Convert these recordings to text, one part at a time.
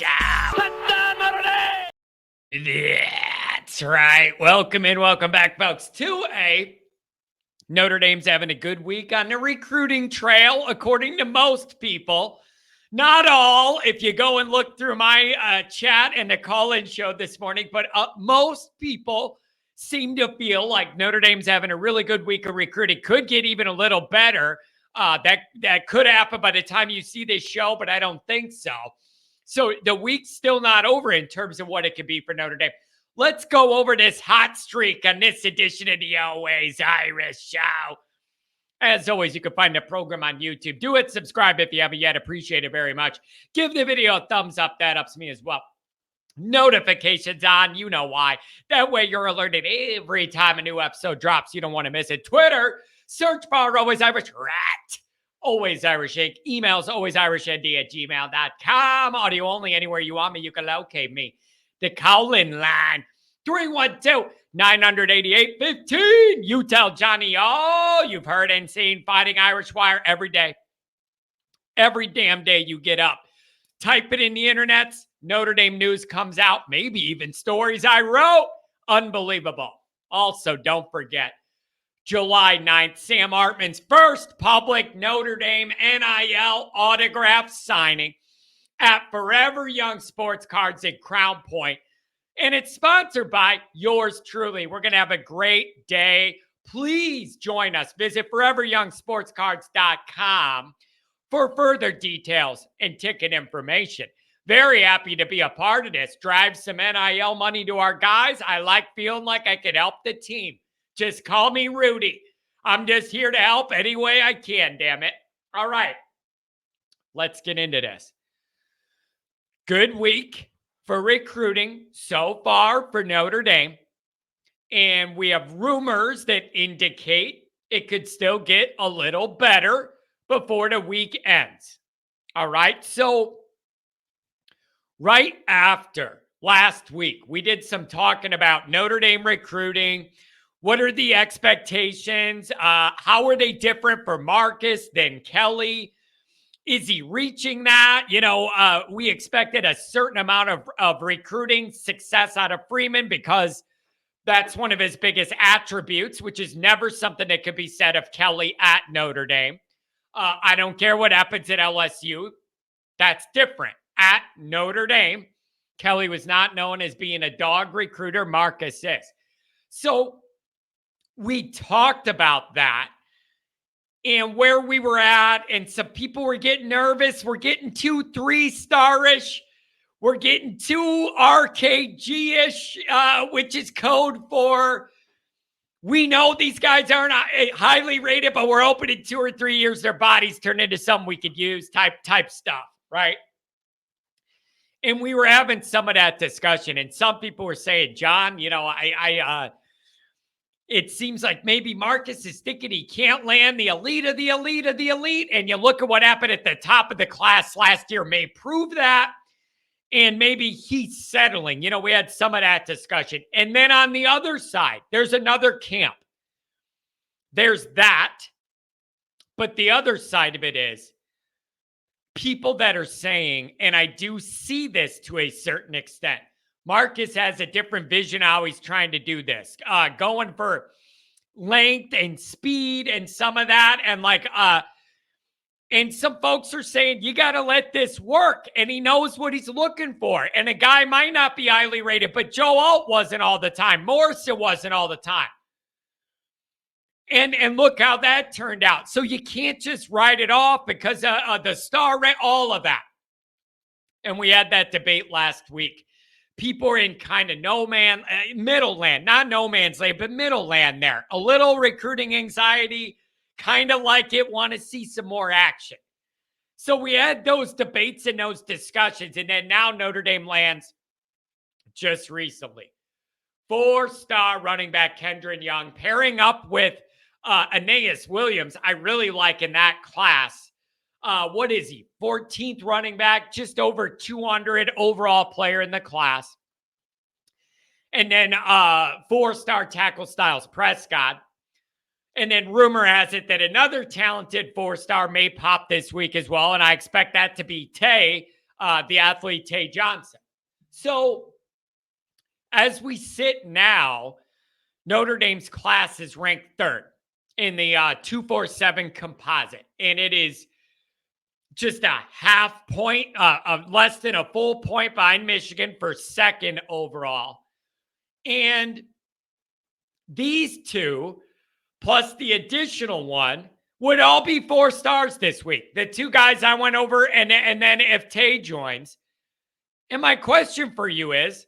Show. That's right. Welcome in, welcome back, folks, to a Notre Dame's having a good week on the recruiting trail, according to most people. Not all, if you go and look through my chat and the call-in show this morning, but most people seem to feel like Notre Dame's having a really good week of recruiting. Could get even a little better. That could happen by the time you see this show, but I don't think so. So the week's still not over in terms of what it could be for Notre Dame. Let's go over this hot streak on this edition of the Always Irish Show. As always, you can find the program on YouTube. Do it. Subscribe if you haven't yet. Appreciate it very much. Give the video a thumbs up. That ups me as well. Notifications on. You know why. That way you're alerted every time a new episode drops. You don't want to miss it. Twitter, search bar Always Irish Rat. Always Irish Inc. Emails alwaysirishnd@gmail.com. Audio only. Anywhere you want me, you can locate me. The call-in line, 312-988-15. You tell Johnny all you've heard and seen. Fighting Irish Wire every day. Every damn day you get up. Type it in the internets. Notre Dame news comes out. Maybe even stories I wrote. Unbelievable. Also, don't forget, July 9th, Sam Hartman's first public Notre Dame NIL autograph signing at Forever Young Sports Cards at Crown Point. And it's sponsored by yours truly. We're going to have a great day. Please join us. Visit foreveryoungsportscards.com for further details and ticket information. Very happy to be a part of this. Drive some NIL money to our guys. I like feeling like I could help the team. Just call me Rudy. I'm just here to help any way I can, damn it. All right. Let's get into this. Good week for recruiting so far for Notre Dame. And we have rumors that indicate it could still get a little better before the week ends. All right. So right after last week, we did some talking about Notre Dame recruiting. What are the expectations? How are they different for Marcus than Kelly? Is he reaching that? We expected a certain amount of recruiting success out of Freeman because that's one of his biggest attributes, which is never something that could be said of Kelly at Notre Dame. I don't care what happens at LSU. That's different. At Notre Dame, Kelly was not known as being a dog recruiter. Marcus is. So we talked about that and where we were at, and some people were getting nervous. We're getting too 3-star-ish. We're getting too RKG-ish, which is code for we know these guys aren't highly rated, but we're hoping in 2 or 3 years their bodies turn into something we could use type stuff, right? And we were having some of that discussion, and some people were saying, John, it seems like maybe Marcus is thinking he can't land the elite of the elite of the elite. And you look at what happened at the top of the class last year may prove that. And maybe he's settling. We had some of that discussion. And then on the other side, there's another camp. There's that. But the other side of it is people that are saying, and I do see this to a certain extent, Marcus has a different vision how he's trying to do this. Going for length and speed and some of that. And some folks are saying, you got to let this work. And he knows what he's looking for. And a guy might not be highly rated, but Joe Alt wasn't all the time. Morrison wasn't all the time. And look how that turned out. So you can't just write it off because the star rate, all of that. And we had that debate last week. People are in kind of middle land, not no man's land, but middle land there. A little recruiting anxiety, kind of like it, want to see some more action. So we had those debates and those discussions, and then now Notre Dame lands just recently. 4-star running back Kendron Young pairing up with Aeneas Williams. I really like in that class. What is he? 14th running back, just over 200 overall player in the class. And then 4-star tackle Styles Prescott. And then rumor has it that another talented 4-star may pop this week as well. And I expect that to be Tay the athlete Tay Johnson. So as we sit now, Notre Dame's class is ranked third in the 247 composite, and it is just a half point, of less than a full point behind Michigan for second overall. And these two, plus the additional one, would all be 4 stars this week. The 2 guys I went over, and then if Tay joins. And my question for you is,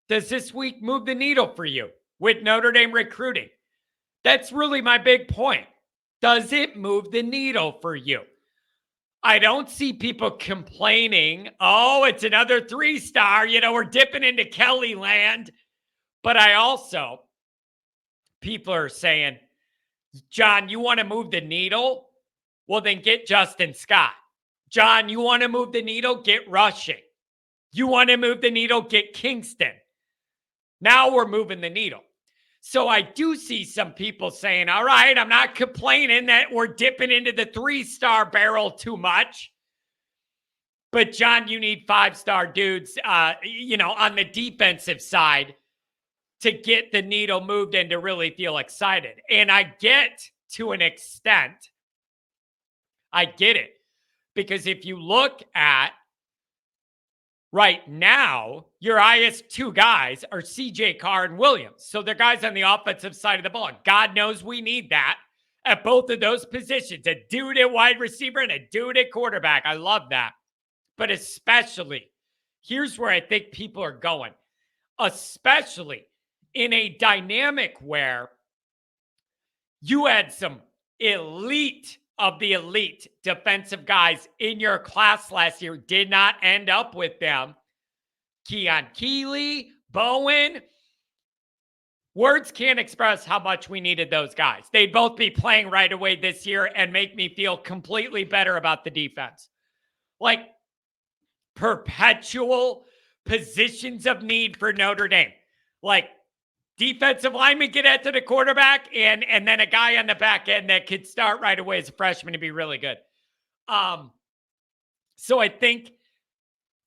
does this week move the needle for you with Notre Dame recruiting? That's really my big point. Does it move the needle for you? I don't see people complaining, oh, it's another 3-star, we're dipping into Kelly land. But people are saying, John, you want to move the needle? Well, then get Justin Scott. John, you want to move the needle? Get Rushing. You want to move the needle? Get Kingston. Now we're moving the needle. So I do see some people saying, all right, I'm not complaining that we're dipping into the 3-star barrel too much. But John, you need 5-star dudes, on the defensive side to get the needle moved and to really feel excited. And I get, to an extent, I get it. Because if you look at right now, your highest 2 guys are CJ Carr and Williams. So they're guys on the offensive side of the ball. God knows we need that at both of those positions. A dude at wide receiver and a dude at quarterback. I love that. But especially, here's where I think people are going. Especially in a dynamic where you had some elite of the elite defensive guys in your class last year, did not end up with them. Keon Keeley, Bowen. Words can't express how much we needed those guys. They'd both be playing right away this year and make me feel completely better about the defense. Like perpetual positions of need for Notre Dame. Like defensive lineman get out to the quarterback, and then a guy on the back end that could start right away as a freshman to be really good. So I think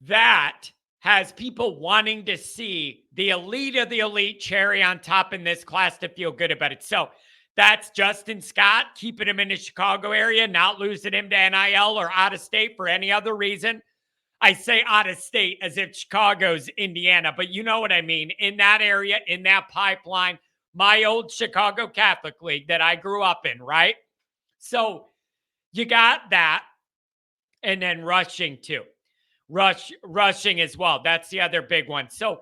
that has people wanting to see the elite of the elite cherry on top in this class to feel good about it. So that's Justin Scott, keeping him in the Chicago area, not losing him to NIL or out of state for any other reason. I say out of state as if Chicago's Indiana, but you know what I mean. In that area, in that pipeline, my old Chicago Catholic League that I grew up in, right? So you got that, and then rushing too. Rushing as well. That's the other big one. So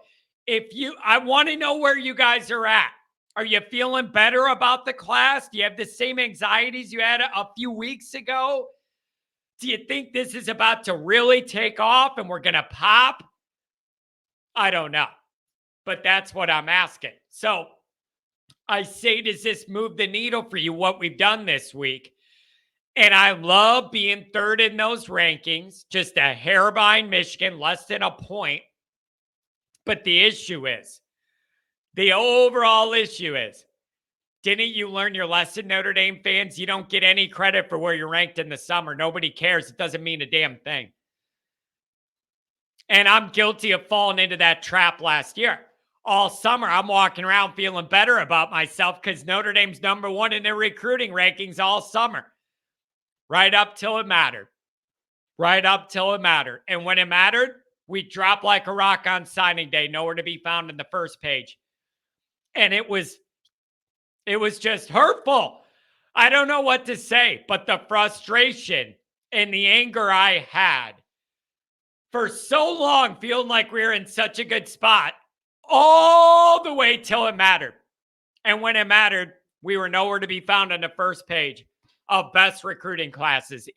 I want to know where you guys are at. Are you feeling better about the class? Do you have the same anxieties you had a few weeks ago? Do you think this is about to really take off and we're going to pop? I don't know. But that's what I'm asking. So I say, does this move the needle for you, what we've done this week? And I love being third in those rankings, just a hair behind Michigan, less than a point. But the overall issue is, didn't you learn your lesson, Notre Dame fans? You don't get any credit for where you're ranked in the summer. Nobody cares. It doesn't mean a damn thing. And I'm guilty of falling into that trap last year. All summer, I'm walking around feeling better about myself because Notre Dame's number 1 in their recruiting rankings all summer. Right up till it mattered. Right up till it mattered. And when it mattered, we dropped like a rock on signing day, nowhere to be found in the first page. And it was just hurtful. I don't know what to say, but the frustration and the anger I had for so long, feeling like we were in such a good spot, all the way till it mattered. And when it mattered, we were nowhere to be found on the first page of best recruiting classes.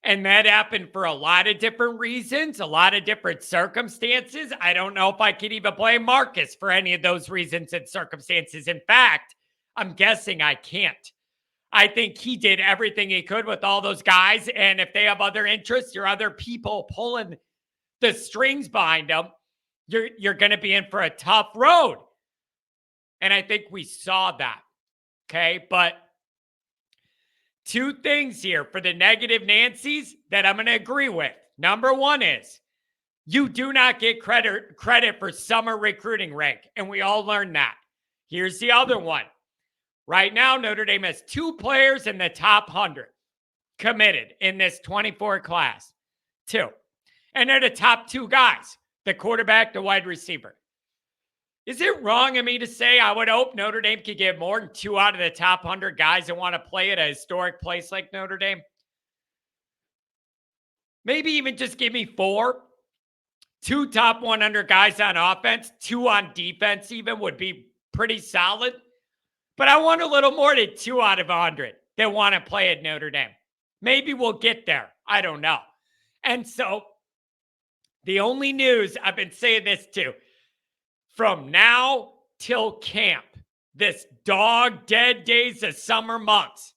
And that happened for a lot of different reasons, a lot of different circumstances. I don't know if I could even blame Marcus for any of those reasons and circumstances. In fact, I'm guessing I can't. I think he did everything he could with all those guys. And if they have other interests or other people pulling the strings behind them, you're going to be in for a tough road. And I think we saw that. Okay. But Two things here for the negative Nancy's that I'm going to agree with. Number one is you do not get credit for summer recruiting rank, and we all learned that. Here's the other one. Right now, Notre Dame has 2 players in the top 100 committed in this 24 class. 2. And they're the top 2 guys, the quarterback, the wide receiver. Is it wrong of me to say I would hope Notre Dame could get more than 2 out of the top 100 guys that want to play at a historic place like Notre Dame? Maybe even just give me 4. 2 top 100 guys on offense, 2 on defense even would be pretty solid. But I want a little more than 2 out of 100 that want to play at Notre Dame. Maybe we'll get there. I don't know. And so the only news, I've been saying this too, from now till camp, this dog dead days of summer months,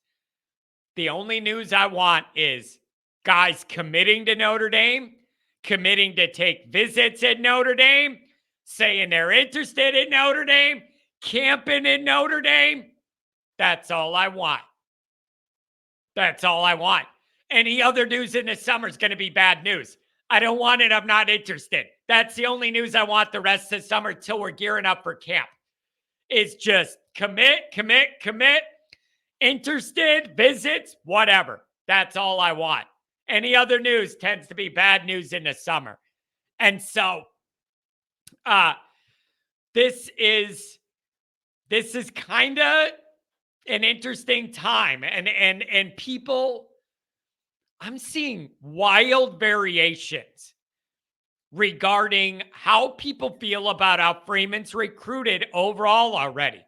the only news I want is guys committing to Notre Dame, committing to take visits at Notre Dame, saying they're interested in Notre Dame, camping in Notre Dame. That's all I want. That's all I want. Any other news in the summer is going to be bad news. I don't want it. I'm not interested. That's the only news I want the rest of the summer till we're gearing up for camp. It's just commit. Interested, visits, whatever. That's all I want. Any other news tends to be bad news in the summer. And so this is kind of an interesting time. And people, I'm seeing wild variations regarding how people feel about how Freeman's recruited overall already.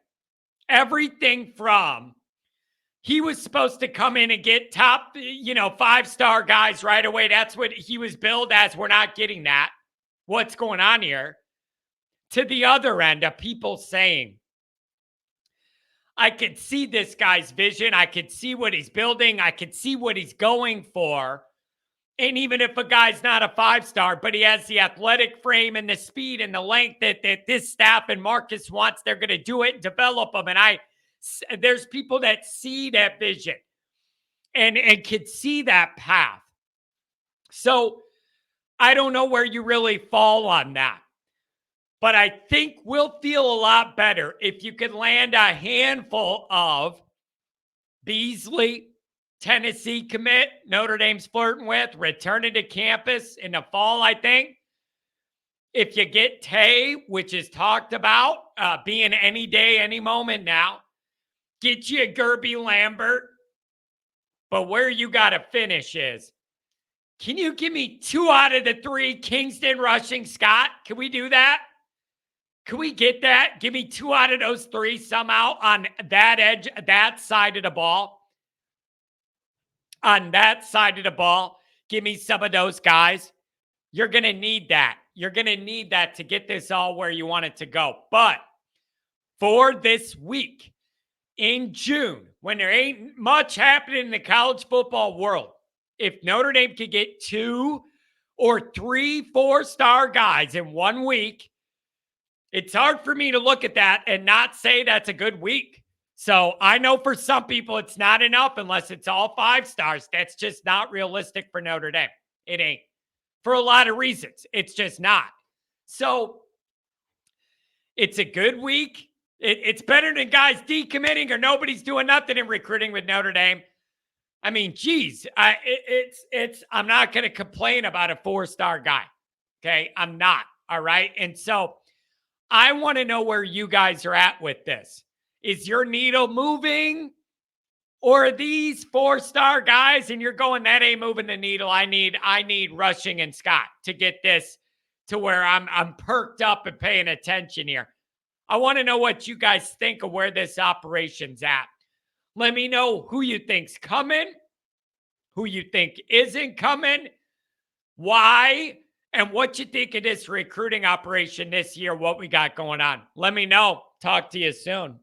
Everything from he was supposed to come in and get top, 5-star guys right away. That's what he was billed as. We're not getting that. What's going on here? To the other end of people saying, I could see this guy's vision. I could see what he's building. I could see what he's going for. And even if a guy's not a 5-star, but he has the athletic frame and the speed and the length that this staff and Marcus wants, they're going to do it and develop him. And there's people that see that vision and could see that path. So I don't know where you really fall on that. But I think we'll feel a lot better if you can land a handful of Beasley, Tennessee commit, Notre Dame's flirting with, returning to campus in the fall, I think. If you get Tay, which is talked about being any day, any moment now, get you a Gerby Lambert. But where you got to finish is, can you give me 2 out of the 3 Kingston rushing Scott? Can we do that? Can we get that? Give me 2 out of those 3 somehow on that edge, that side of the ball. On that side of the ball, give me some of those guys. You're going to need that. You're going to need that to get this all where you want it to go. But for this week in June, when there ain't much happening in the college football world, if Notre Dame could get 2 or 3 4-star guys in 1 week, it's hard for me to look at that and not say that's a good week. So I know for some people it's not enough unless it's all 5 stars. That's just not realistic for Notre Dame. It ain't. For a lot of reasons. It's just not. So it's a good week. It's better than guys decommitting or nobody's doing nothing in recruiting with Notre Dame. I mean, geez, I'm not going to complain about a 4-star guy. Okay, I'm not. All right. And so I want to know where you guys are at with this. Is your needle moving? Or are these 4-star guys and you're going, that ain't moving the needle. I need Rushing and Scott to get this to where I'm perked up and paying attention here. I want to know what you guys think of where this operation's at. Let me know who you think's coming, who you think isn't coming, why, and what you think of this recruiting operation this year, what we got going on. Let me know. Talk to you soon.